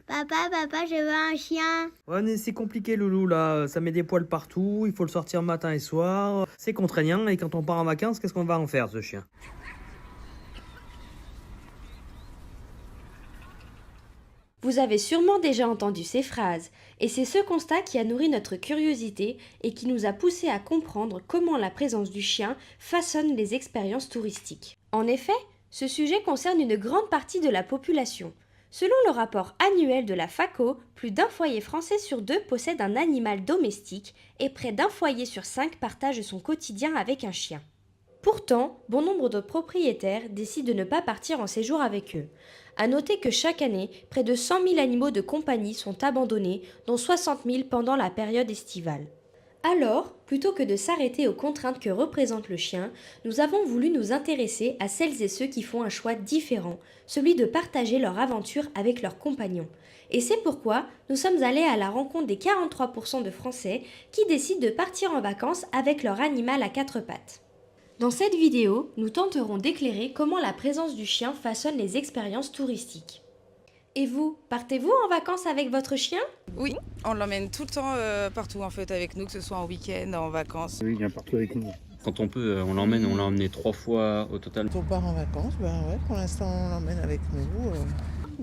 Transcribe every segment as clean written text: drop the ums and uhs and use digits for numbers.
Papa, je veux un chien. Ouais, mais c'est compliqué, Loulou, là. Ça met des poils partout, il faut le sortir matin et soir. C'est contraignant, et quand on part en vacances, qu'est-ce qu'on va en faire, ce chien? Vous avez sûrement déjà entendu ces phrases, et c'est ce constat qui a nourri notre curiosité et qui nous a poussé à comprendre comment la présence du chien façonne les expériences touristiques. En effet, ce sujet concerne une grande partie de la population. Selon le rapport annuel de la FACO, plus d'un foyer français sur deux possède un animal domestique et près d'un foyer sur 5 partage son quotidien avec un chien. Pourtant, bon nombre de propriétaires décident de ne pas partir en séjour avec eux. À noter que chaque année, près de 100 000 animaux de compagnie sont abandonnés, dont 60 000 pendant la période estivale. Alors, plutôt que de s'arrêter aux contraintes que représente le chien, nous avons voulu nous intéresser à celles et ceux qui font un choix différent, celui de partager leur aventure avec leurs compagnons. Et c'est pourquoi nous sommes allés à la rencontre des 43% de Français qui décident de partir en vacances avec leur animal à 4 pattes. Dans cette vidéo, nous tenterons d'éclairer comment la présence du chien façonne les expériences touristiques. Et vous, partez-vous en vacances avec votre chien ? Oui, on l'emmène tout le temps partout en fait avec nous, que ce soit en week-end, en vacances. Oui, il vient partout avec nous. Quand on peut, on l'emmène, on l'a emmené 3 fois au total. Quand on part en vacances, ouais, pour l'instant on l'emmène avec nous.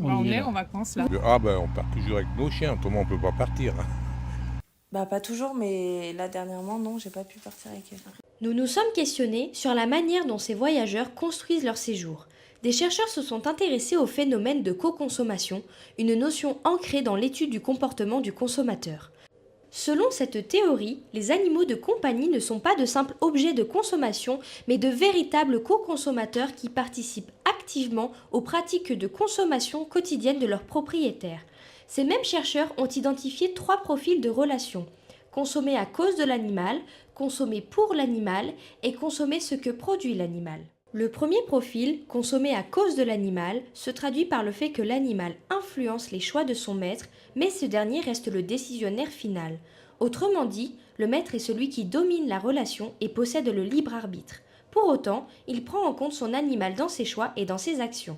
On est en vacances là. On part toujours avec nos chiens, autrement on peut pas partir. Pas toujours, mais là dernièrement, non, j'ai pas pu partir avec elle. Nous nous sommes questionnés sur la manière dont ces voyageurs construisent leur séjour. Des chercheurs se sont intéressés au phénomène de co-consommation, une notion ancrée dans l'étude du comportement du consommateur. Selon cette théorie, les animaux de compagnie ne sont pas de simples objets de consommation, mais de véritables co-consommateurs qui participent activement aux pratiques de consommation quotidienne de leurs propriétaires. Ces mêmes chercheurs ont identifié 3 profils de relations: consommer à cause de l'animal, consommer pour l'animal et consommer ce que produit l'animal. Le premier profil, consommer à cause de l'animal, se traduit par le fait que l'animal influence les choix de son maître, mais ce dernier reste le décisionnaire final. Autrement dit, le maître est celui qui domine la relation et possède le libre arbitre. Pour autant, il prend en compte son animal dans ses choix et dans ses actions.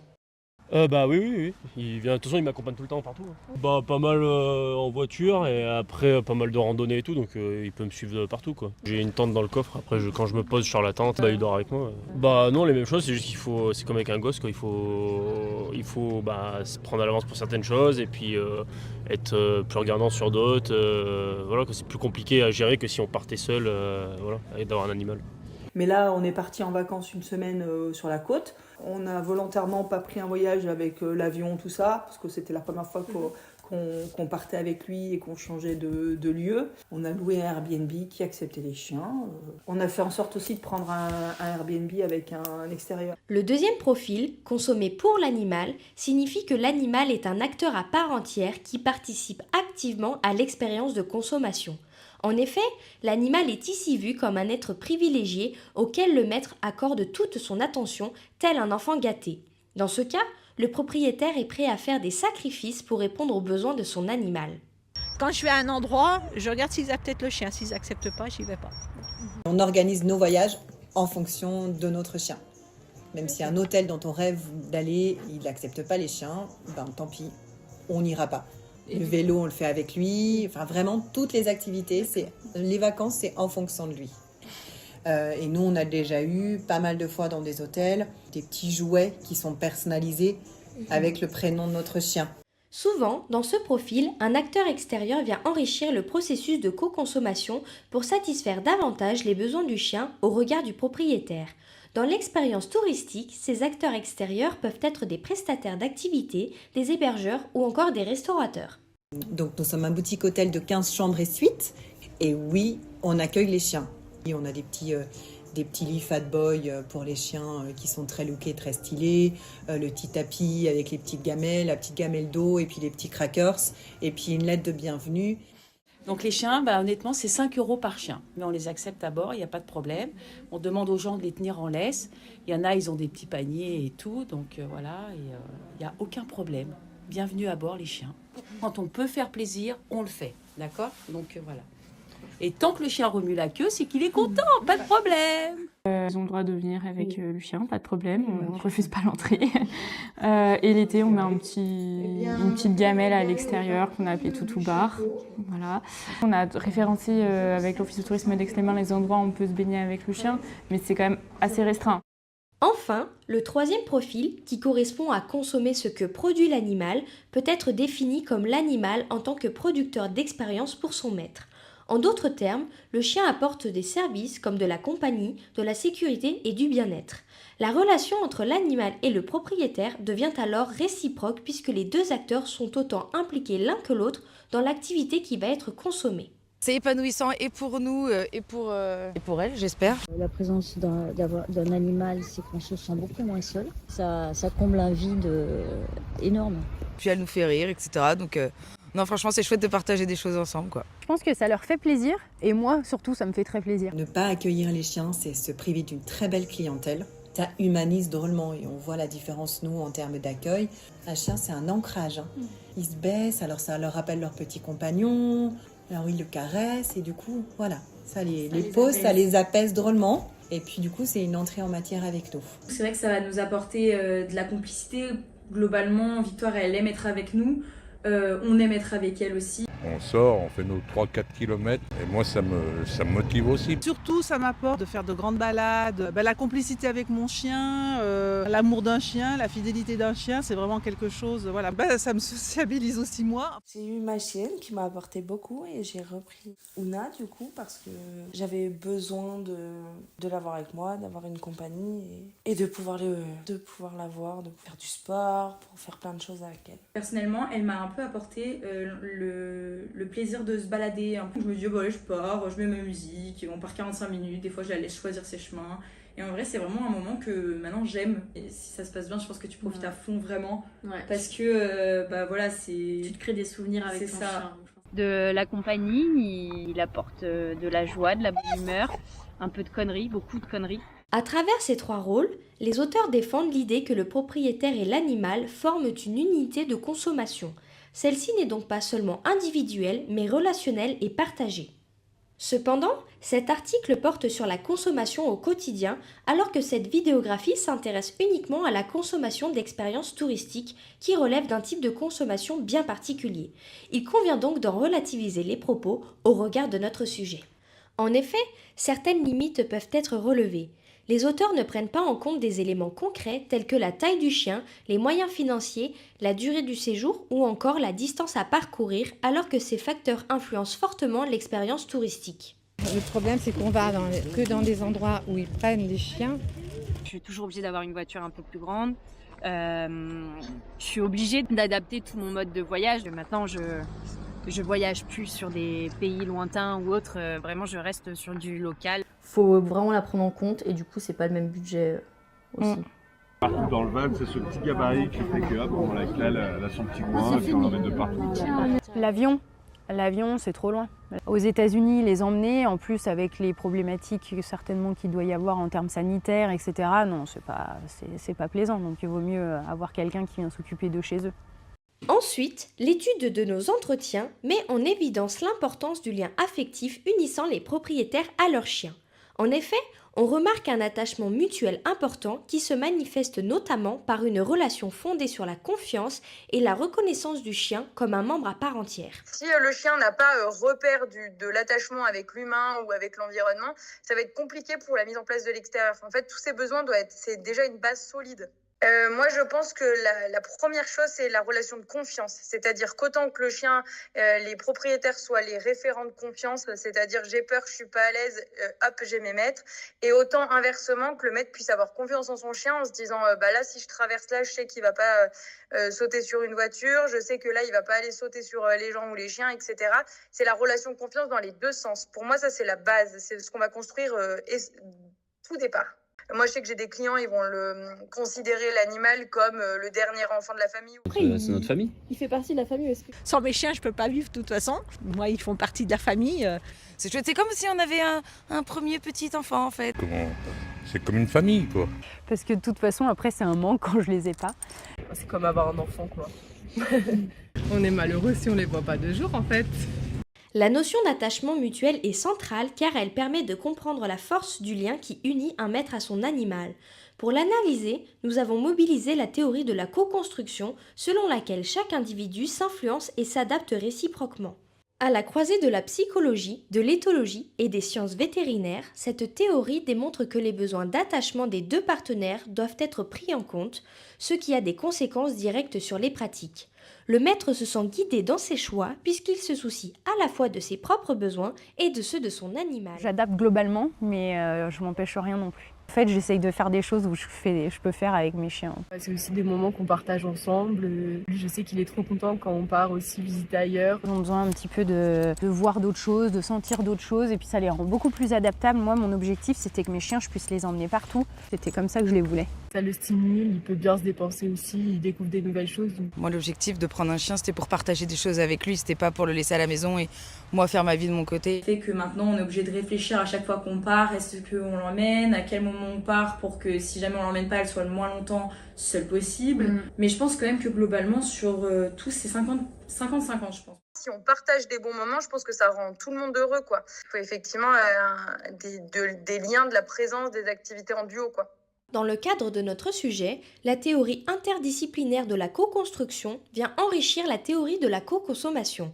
Oui. Il vient, de toute façon, il m'accompagne tout le temps partout. Pas mal en voiture et après pas mal de randonnées et tout, donc il peut me suivre partout, quoi. J'ai une tente dans le coffre, après quand je me pose sur la tente, il dort avec moi. Non, les mêmes choses, c'est juste qu'il faut, c'est comme avec un gosse, quoi. Il faut se prendre à l'avance pour certaines choses et puis être plus regardant sur d'autres. C'est plus compliqué à gérer que si on partait seul, et d'avoir un animal. Mais là, on est parti en vacances une semaine sur la côte. On n'a volontairement pas pris un voyage avec l'avion, tout ça, parce que c'était la première fois qu'on partait avec lui et qu'on changeait de lieu. On a loué un Airbnb qui acceptait les chiens. On a fait en sorte aussi de prendre un Airbnb avec un extérieur. Le deuxième profil, consommer pour l'animal, signifie que l'animal est un acteur à part entière qui participe activement à l'expérience de consommation. En effet, l'animal est ici vu comme un être privilégié auquel le maître accorde toute son attention, tel un enfant gâté. Dans ce cas, le propriétaire est prêt à faire des sacrifices pour répondre aux besoins de son animal. Quand je vais à un endroit, je regarde s'ils acceptent le chien. S'ils n'acceptent pas, j'y vais pas. On organise nos voyages en fonction de notre chien. Même si un hôtel dont on rêve d'aller, il n'accepte pas les chiens, tant pis, on n'ira pas. Le vélo, on le fait avec lui. Enfin, vraiment, toutes les activités, les vacances, c'est en fonction de lui. Et nous, on a déjà eu pas mal de fois dans des hôtels des petits jouets qui sont personnalisés avec le prénom de notre chien. Souvent, dans ce profil, un acteur extérieur vient enrichir le processus de co-consommation pour satisfaire davantage les besoins du chien au regard du propriétaire. Dans l'expérience touristique, ces acteurs extérieurs peuvent être des prestataires d'activités, des hébergeurs ou encore des restaurateurs. Donc nous sommes un boutique-hôtel de 15 chambres et suites. Et oui, on accueille les chiens. Et on a des petits lits Fat Boy pour les chiens qui sont très lookés, très stylés. Le petit tapis avec les petites gamelles, la petite gamelle d'eau et puis les petits crackers. Et puis une lettre de bienvenue. Donc les chiens, honnêtement, c'est 5 € par chien. Mais on les accepte à bord, il n'y a pas de problème. On demande aux gens de les tenir en laisse. Il y en a, ils ont des petits paniers et tout. Donc il n'y a aucun problème. Bienvenue à bord les chiens. Quand on peut faire plaisir, on le fait. D'accord ? Donc voilà. Et tant que le chien remue la queue, c'est qu'il est content, pas de problème. Ils ont le droit de venir avec le chien, pas de problème, on ne refuse pas l'entrée. Et l'été, on met une petite gamelle à l'extérieur qu'on a appelée Toutou Bar. Voilà. On a référencé avec l'Office de tourisme d'Aix-les-Bains les endroits où on peut se baigner avec le chien, mais c'est quand même assez restreint. Enfin, le troisième profil, qui correspond à consommer ce que produit l'animal, peut être défini comme l'animal en tant que producteur d'expérience pour son maître. En d'autres termes, le chien apporte des services comme de la compagnie, de la sécurité et du bien-être. La relation entre l'animal et le propriétaire devient alors réciproque puisque les deux acteurs sont autant impliqués l'un que l'autre dans l'activité qui va être consommée. C'est épanouissant et pour nous et pour elle, j'espère. La présence d'un animal, c'est qu'on se sent beaucoup moins seul. Ça comble un vide énorme. Puis elle nous fait rire, etc. Donc non, franchement, c'est chouette de partager des choses ensemble, quoi. Je pense que ça leur fait plaisir, et moi, surtout, ça me fait très plaisir. Ne pas accueillir les chiens, c'est se priver d'une très belle clientèle. Ça humanise drôlement et on voit la différence, nous, en termes d'accueil. Un chien, c'est un ancrage. Ils se baissent, alors ça leur rappelle leur petit compagnon. Alors ils le caressent et du coup, voilà, ça les pose, ça les apaise drôlement. Et puis du coup, c'est une entrée en matière avec nous. C'est vrai que ça va nous apporter de la complicité. Globalement, Victoire, elle aime être avec nous. On aime être avec elle aussi. On sort, on fait nos 3-4 km et moi ça me motive aussi. Surtout, ça m'apporte de faire de grandes balades, la complicité avec mon chien, l'amour d'un chien, la fidélité d'un chien, c'est vraiment quelque chose, voilà. Ça me sociabilise aussi moi. J'ai eu ma chienne qui m'a apporté beaucoup et j'ai repris Ouna du coup parce que j'avais besoin de l'avoir avec moi, d'avoir une compagnie et de pouvoir la voir, de faire du sport, pour faire plein de choses avec elle. Personnellement, elle m'a un peu apporté le plaisir de se balader. Je me dis, bon, allez, je pars, je mets ma musique, on part 45 minutes, des fois je la laisse choisir ses chemins. Et en vrai, c'est vraiment un moment que maintenant j'aime. Et si ça se passe bien, je pense que tu profites à fond vraiment. Ouais. Parce que, voilà, tu te crées des souvenirs avec ton chien. De la compagnie, il apporte de la joie, de la bonne humeur, un peu de conneries, beaucoup de conneries. À travers ces trois rôles, les auteurs défendent l'idée que le propriétaire et l'animal forment une unité de consommation. Celle-ci n'est donc pas seulement individuelle, mais relationnelle et partagée. Cependant, cet article porte sur la consommation au quotidien, alors que cette vidéographie s'intéresse uniquement à la consommation d'expériences touristiques qui relèvent d'un type de consommation bien particulier. Il convient donc d'en relativiser les propos au regard de notre sujet. En effet, certaines limites peuvent être relevées. Les auteurs ne prennent pas en compte des éléments concrets tels que la taille du chien, les moyens financiers, la durée du séjour ou encore la distance à parcourir, alors que ces facteurs influencent fortement l'expérience touristique. Le problème, c'est qu'on va que dans des endroits où ils prennent les chiens. Je suis toujours obligée d'avoir une voiture un peu plus grande. Je suis obligée d'adapter tout mon mode de voyage. Maintenant, je voyage plus sur des pays lointains ou autres. Vraiment, je reste sur du local. Faut vraiment la prendre en compte et du coup, c'est pas le même budget aussi. Partout dans le van, c'est ce petit gabarit qui fait que hop, on la cale, elle a son petit coin, puis on l'emmène de partout. L'avion, c'est trop loin. Aux États-Unis, les emmener, en plus avec les problématiques certainement qu'il doit y avoir en termes sanitaires, etc. Non, c'est pas plaisant. Donc il vaut mieux avoir quelqu'un qui vient s'occuper de chez eux. Ensuite, l'étude de nos entretiens met en évidence l'importance du lien affectif unissant les propriétaires à leurs chiens. En effet, on remarque un attachement mutuel important qui se manifeste notamment par une relation fondée sur la confiance et la reconnaissance du chien comme un membre à part entière. Si le chien n'a pas repère de l'attachement avec l'humain ou avec l'environnement, ça va être compliqué pour la mise en place de l'extérieur. En fait, tous ces besoins c'est déjà une base solide. Moi, je pense que la première chose, c'est la relation de confiance. C'est-à-dire qu'autant que le chien, les propriétaires soient les référents de confiance, c'est-à-dire j'ai peur, je suis pas à l'aise, hop, j'ai mes maîtres. Et autant inversement que le maître puisse avoir confiance en son chien en se disant, là, si je traverse là, je sais qu'il va pas sauter sur une voiture, je sais que là, il va pas aller sauter sur les gens ou les chiens, etc. C'est la relation de confiance dans les deux sens. Pour moi, ça, c'est la base. C'est ce qu'on va construire tout départ. Moi, je sais que j'ai des clients, ils vont considérer l'animal comme le dernier enfant de la famille. C'est notre famille. Il fait partie de la famille aussi. Sans mes chiens, je peux pas vivre de toute façon. Moi, ils font partie de la famille. C'est chouette, c'est comme si on avait un premier petit enfant en fait. C'est comme une famille, quoi. Parce que de toute façon, après, c'est un manque quand je les ai pas. C'est comme avoir un enfant, quoi. On est malheureux si on les voit pas de jour, en fait. La notion d'attachement mutuel est centrale car elle permet de comprendre la force du lien qui unit un maître à son animal. Pour l'analyser, nous avons mobilisé la théorie de la co-construction selon laquelle chaque individu s'influence et s'adapte réciproquement. À la croisée de la psychologie, de l'éthologie et des sciences vétérinaires, cette théorie démontre que les besoins d'attachement des deux partenaires doivent être pris en compte, ce qui a des conséquences directes sur les pratiques. Le maître se sent guidé dans ses choix puisqu'il se soucie à la fois de ses propres besoins et de ceux de son animal. J'adapte globalement, mais je m'empêche rien non plus. En fait, j'essaye de faire des choses où je peux faire avec mes chiens. C'est aussi des moments qu'on partage ensemble. Je sais qu'il est trop content quand on part aussi visiter ailleurs. Ils ont besoin un petit peu de voir d'autres choses, de sentir d'autres choses, et puis ça les rend beaucoup plus adaptables. Moi, mon objectif, c'était que mes chiens, je puisse les emmener partout. C'était comme ça que je les voulais. Ça le stimule, il peut bien se dépenser aussi, il découvre des nouvelles choses. Moi, l'objectif de prendre un chien, c'était pour partager des choses avec lui, c'était pas pour le laisser à la maison et moi faire ma vie de mon côté. Le fait que maintenant, on est obligé de réfléchir à chaque fois qu'on part, est-ce qu'on l'emmène, à quel moment on part pour que si jamais on l'emmène pas, elle soit le moins longtemps seule possible. Mais je pense quand même que globalement, sur tous ces 50-50, je pense. Si on partage des bons moments, je pense que ça rend tout le monde heureux, quoi. Il faut effectivement des liens, de la présence, des activités en duo, quoi. Dans le cadre de notre sujet, la théorie interdisciplinaire de la co-construction vient enrichir la théorie de la co-consommation.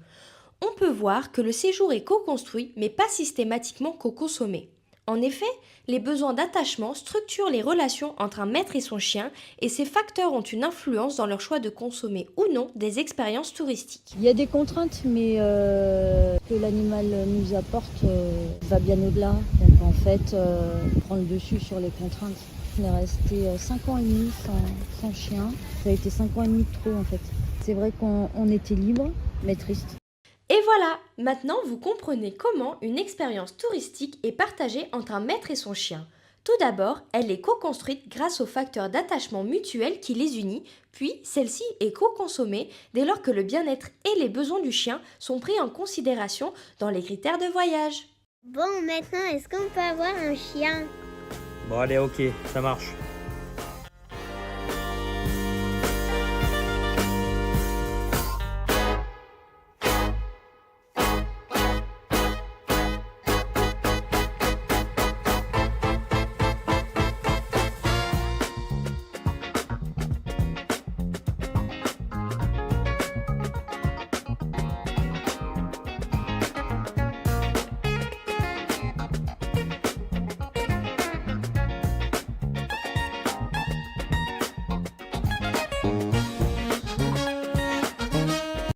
On peut voir que le séjour est co-construit, mais pas systématiquement co-consommé. En effet, les besoins d'attachement structurent les relations entre un maître et son chien, et ces facteurs ont une influence dans leur choix de consommer ou non des expériences touristiques. Il y a des contraintes, mais que l'animal nous apporte va bien au-delà. Donc en fait, prend le dessus sur les contraintes. On est resté 5 ans et demi sans chien. Ça a été 5 ans et demi de trop en fait. C'est vrai qu'on était libre, mais triste. Et voilà, maintenant vous comprenez comment une expérience touristique est partagée entre un maître et son chien. Tout d'abord, elle est co-construite grâce aux facteurs d'attachement mutuel qui les unit, puis celle-ci est co-consommée dès lors que le bien-être et les besoins du chien sont pris en considération dans les critères de voyage. Bon, maintenant, est-ce qu'on peut avoir un chien ? Bon allez, ok, ça marche.